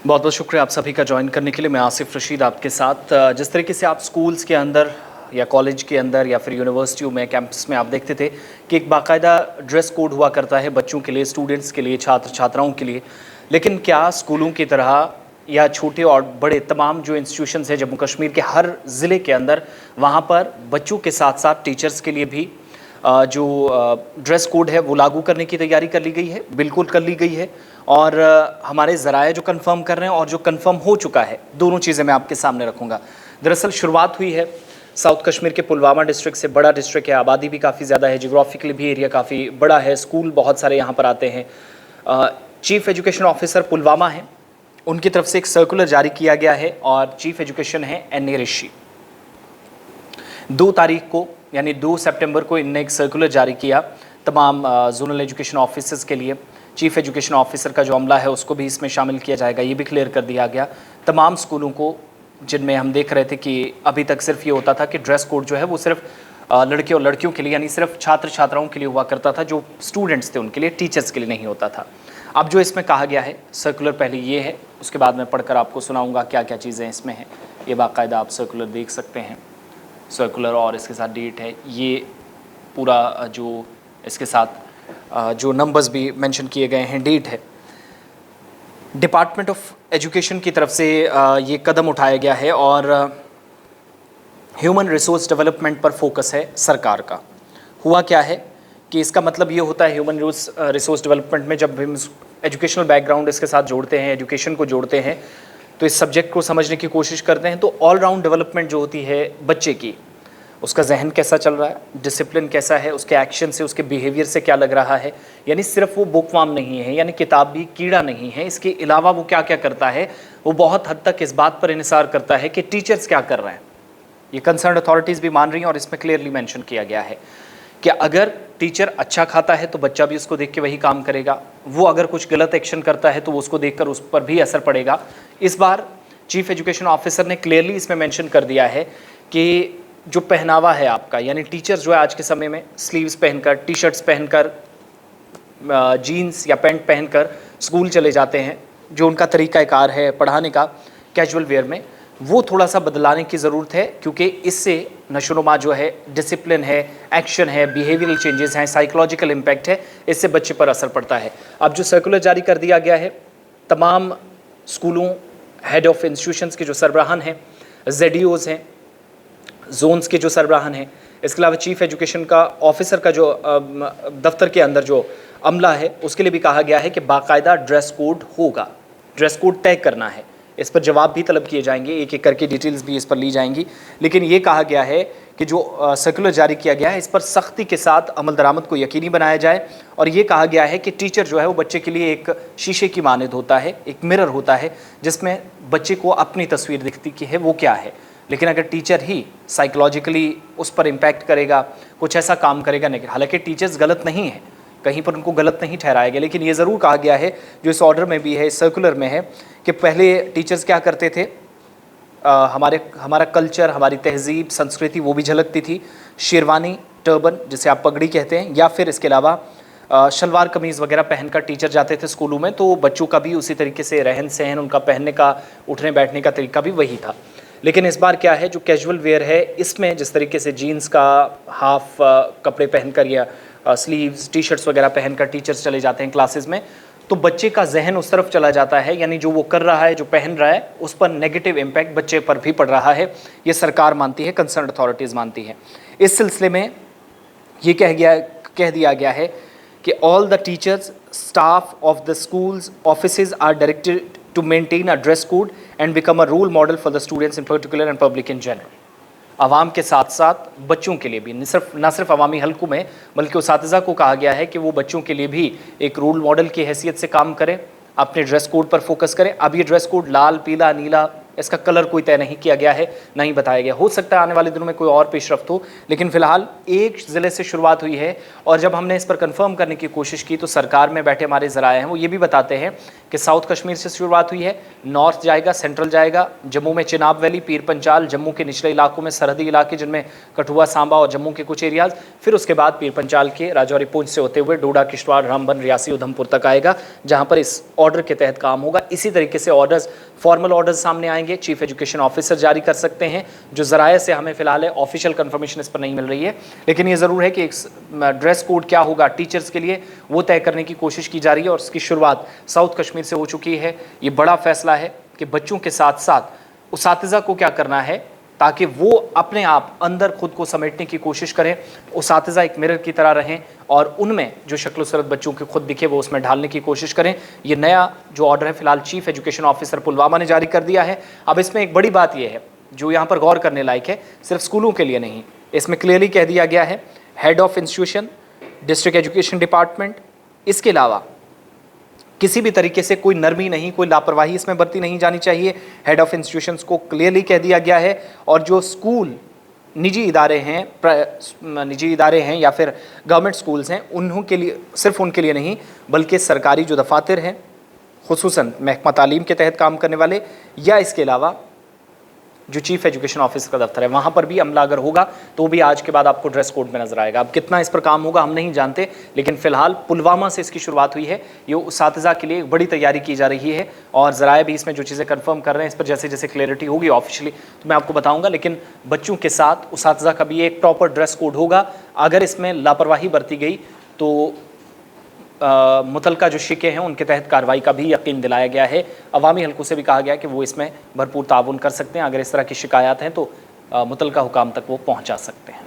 बहुत बहुत शुक्रिया आप सभी का ज्वाइन करने के लिए। मैं आसिफ रशीद आपके साथ। जिस तरीके से आप स्कूल्स के अंदर या कॉलेज के अंदर या फिर यूनिवर्सिटियों में, कैंपस में आप देखते थे कि एक बाकायदा ड्रेस कोड हुआ करता है बच्चों के लिए, स्टूडेंट्स के लिए, छात्र छात्राओं के लिए। लेकिन क्या स्कूलों की तरह या छोटे और बड़े तमाम जो इंस्टीट्यूशंस हैं जम्मू कश्मीर के हर ज़िले के अंदर, वहाँ पर बच्चों के साथ साथ टीचर्स के लिए भी जो ड्रेस कोड है वो लागू करने की तैयारी कर ली गई है? बिल्कुल कर ली गई है। और हमारे ज़राए जो कंफर्म कर रहे हैं और जो कंफर्म हो चुका है, दोनों चीज़ें मैं आपके सामने रखूँगा। दरअसल शुरुआत हुई है साउथ कश्मीर के पुलवामा डिस्ट्रिक्ट से। बड़ा डिस्ट्रिक्ट है, आबादी भी काफ़ी ज़्यादा है, जियोग्राफिकली भी एरिया काफ़ी बड़ा है, स्कूल बहुत सारे यहाँ पर आते हैं। चीफ एजुकेशन ऑफिसर पुलवामा हैं, उनकी तरफ से एक सर्कुलर जारी किया गया है और चीफ एजुकेशन है एन.ए. ऋषि। 2 तारीख को यानी 2 सितंबर को इनने एक सर्कुलर जारी किया तमाम जोनल एजुकेशन ऑफिसर्स के लिए। चीफ एजुकेशन ऑफिसर का जो अमला है उसको भी इसमें शामिल किया जाएगा, ये भी क्लियर कर दिया गया तमाम स्कूलों को, जिनमें हम देख रहे थे कि अभी तक सिर्फ ये होता था कि ड्रेस कोड जो है वो सिर्फ लड़के और लड़कियों के लिए, यानी सिर्फ छात्र छात्राओं के लिए हुआ करता था, जो स्टूडेंट्स थे उनके लिए, टीचर्स के लिए नहीं होता था। अब जो इसमें कहा गया है, सर्कुलर पहले ये है, उसके बाद मैं पढ़कर आपको सुनाऊंगा क्या क्या चीज़ें इसमें हैं। ये बाकायदा आप सर्कुलर देख सकते हैं, सर्कुलर और इसके साथ डेट है, ये पूरा जो इसके साथ जो नंबर्स भी मेंशन किए गए हैं, डेट है। डिपार्टमेंट ऑफ एजुकेशन की तरफ से ये कदम उठाया गया है और ह्यूमन रिसोर्स डेवलपमेंट पर फोकस है सरकार का। हुआ क्या है कि इसका मतलब ये होता है ह्यूमन रिसोर्स डेवलपमेंट में, जब हम एजुकेशनल बैकग्राउंड इसके साथ जोड़ते हैं, एजुकेशन को जोड़ते हैं, तो इस सब्जेक्ट को समझने की कोशिश करते हैं, तो ऑल राउंड डेवलपमेंट जो होती है बच्चे की, उसका जहन कैसा चल रहा है, डिसिप्लिन कैसा है, उसके एक्शन से, उसके बिहेवियर से क्या लग रहा है, यानी सिर्फ वो बुकवाम नहीं है, यानी किताब भी कीड़ा नहीं है, इसके अलावा वो क्या क्या करता है, वो बहुत हद तक इस बात पर इन्हिसार करता है कि टीचर्स क्या कर रहे हैं। ये कंसर्न अथॉरिटीज़ भी मान रही हैं और इसमें क्लियरली मेंशन किया गया है कि अगर टीचर अच्छा खाता है तो बच्चा भी उसको देख के वही काम करेगा, वो अगर कुछ गलत एक्शन करता है तो वो उसको देखकर उस पर भी असर पड़ेगा। इस बार चीफ एजुकेशन ऑफिसर ने क्लियरली इसमें मेंशन कर दिया है कि जो पहनावा है आपका, यानी टीचर्स जो है आज के समय में स्लीव्स पहनकर, टी शर्ट्स पहनकर, जीन्स या पैंट पहनकर स्कूल चले जाते हैं, जो उनका तरीक़ाकार है पढ़ाने का कैजुअल वेयर में, वो थोड़ा सा बदलाने की ज़रूरत है, क्योंकि इससे नशोनुमा जो है, डिसिप्लिन है, एक्शन है, बिहेवियरल चेंजेस हैं, साइकोलॉजिकल इम्पैक्ट है, इससे बच्चे पर असर पड़ता है। अब जो सर्कुलर जारी कर दिया गया है, तमाम स्कूलों, हेड ऑफ इंस्टीट्यूशंस के जो सरबराहान हैं, ZEOs हैं, जोन्स के जो सरबराहान हैं, इसके अलावा चीफ एजुकेशन का ऑफिसर का जो दफ्तर के अंदर जो अमला है, उसके लिए भी कहा गया है कि बाकायदा ड्रेस कोड होगा, ड्रेस कोड तय करना है। इस पर जवाब भी तलब किए जाएंगे, एक एक करके डिटेल्स भी इस पर ली जाएंगी। लेकिन ये कहा गया है कि जो सर्कुलर जारी किया गया है, इस पर सख्ती के साथ अमल दरामद को यकीनी बनाया जाए। और ये कहा गया है कि टीचर जो है वो बच्चे के लिए एक शीशे की मानद होता है, एक मिरर होता है, जिसमें बच्चे को अपनी तस्वीर दिखती कि है वो क्या है। लेकिन अगर टीचर ही साइकोलॉजिकली उस पर इम्पैक्ट करेगा, कुछ ऐसा काम करेगा नहीं, हालांकि टीचर्स गलत नहीं है, कहीं पर उनको गलत नहीं ठहराया गया, लेकिन ये ज़रूर कहा गया है, जो इस ऑर्डर में भी है, इस सर्कुलर में है, कि पहले टीचर्स क्या करते थे, हमारा कल्चर, हमारी तहजीब, संस्कृति वो भी झलकती थी। शेरवानी, टर्बन जिसे आप पगड़ी कहते हैं, या फिर इसके अलावा शलवार कमीज़ वगैरह पहनकर टीचर जाते थे स्कूलों में, तो बच्चों का भी उसी तरीके से रहन सहन, उनका पहनने का, उठने बैठने का तरीका भी वही था। लेकिन इस बार क्या है, जो कैजुअल वेयर है, इसमें जिस तरीके से जीन्स का हाफ कपड़े पहनकर या स्लीव्स, टी शर्ट्स वगैरह पहनकर टीचर्स चले जाते हैं क्लासेस में, तो बच्चे का जहन उस तरफ चला जाता है, यानी जो वो कर रहा है, जो पहन रहा है, उस पर नेगेटिव इम्पैक्ट बच्चे पर भी पड़ रहा है। ये सरकार मानती है, कंसर्न अथॉरिटीज़ मानती हैं। इस सिलसिले में ये कह दिया गया है कि all the teachers, staff of the schools, offices are directed to maintain a dress code and become a role model for the students in particular and public in general. आवाम के साथ साथ बच्चों के लिए भी, न सिर्फ अवामी हलकों में, बल्कि उसातिज़ा को कहा गया है कि वो बच्चों के लिए भी एक रोल मॉडल की हैसियत से काम करें, अपने ड्रेस कोड पर फोकस करें। अब ये ड्रेस कोड लाल, पीला, नीला, इसका कलर कोई तय नहीं किया गया है, नहीं बताया गया। हो सकता है आने वाले दिनों में कोई और पेशरफ्त हो, लेकिन फ़िलहाल एक ज़िले से शुरुआत हुई है। और जब हमने इस पर कंफर्म करने की कोशिश की, तो सरकार में बैठे हमारे ज़राए हैं, वो ये भी बताते हैं कि साउथ कश्मीर से शुरुआत हुई है, नॉर्थ जाएगा, सेंट्रल जाएगा, जम्मू में चिनाब वैली, पीर पंचाल, जम्मू के निचले इलाकों में सरहदी इलाके जिनमें कठुआ, सांबा और जम्मू के कुछ एरियाज, फिर उसके बाद पीर पंचाल के राजौरी पुंछ से होते हुए डोडा, किश्तवाड़, रामबन, रियासी, उधमपुर तक आएगा, जहां पर इस ऑर्डर के तहत काम होगा। इसी तरीके से ऑर्डर्स, फॉर्मल ऑर्डर्स सामने आएंगे, चीफ एजुकेशन ऑफिसर जारी कर सकते हैं, जो जराये से हमें फिलहाल है ऑफिशियल कंफर्मेशन इस पर नहीं मिल रही है, लेकिन ये ज़रूर है कि एक ड्रेस कोड क्या होगा टीचर्स के लिए वो तय करने की कोशिश की जा रही है और उसकी शुरुआत साउथ कश्मीर से हो चुकी है। ये बड़ा फैसला है कि बच्चों के साथ साथ उसातिज़ा को क्या करना है ताकि वो अपने आप अंदर खुद को समेटने की कोशिश करें, उसातिज़ा एक मिरर की तरह रहें और उनमें जो शक्ल सूरत बच्चों की खुद दिखे वो उसमें ढालने की कोशिश करें। ये नया जो ऑर्डर है फिलहाल चीफ एजुकेशन ऑफिसर पुलवामा ने जारी कर दिया है। अब इसमें एक बड़ी बात यह है जो यहाँ पर गौर करने लायक है, सिर्फ स्कूलों के लिए नहीं, इसमें क्लियरली कह दिया गया है head of institution, district education department, इसके अलावा किसी भी तरीके से कोई नरमी नहीं, कोई लापरवाही इसमें बरती नहीं जानी चाहिए। हेड ऑफ इंस्टीट्यूशंस को क्लियरली कह दिया गया है और जो स्कूल निजी इदारे हैं या फिर गवर्नमेंट स्कूल्स हैं, उन्हों के लिए, सिर्फ उनके लिए नहीं बल्कि सरकारी जो दफातर हैं, खुसूसन महकमा तालीम के तहत काम करने वाले, या इसके अलावा जो चीफ एजुकेशन ऑफिसर का दफ्तर है वहाँ पर भी अमला अगर होगा तो भी आज के बाद आपको ड्रेस कोड में नजर आएगा। अब कितना इस पर काम होगा हम नहीं जानते, लेकिन फिलहाल पुलवामा से इसकी शुरुआत हुई है। ये उसातिज़ा के लिए एक बड़ी तैयारी की जा रही है और ज़राए भी इसमें जो चीज़ें कंफर्म कर रहे हैं इस पर जैसे जैसे क्लैरिटी होगी ऑफिशियली तो मैं आपको बताऊँगा, लेकिन बच्चों के साथ उसातिज़ा का भी एक प्रॉपर ड्रेस कोड होगा। अगर इसमें लापरवाही बरती गई तो मुतलका जो शिके हैं उनके तहत कार्रवाई का भी यकीन दिलाया गया है। अवामी हलकों से भी कहा गया है कि वो इसमें भरपूर ताउन कर सकते हैं, अगर इस तरह की शिकायत हैं तो मुतलका हुकाम तक वो पहुंचा सकते हैं।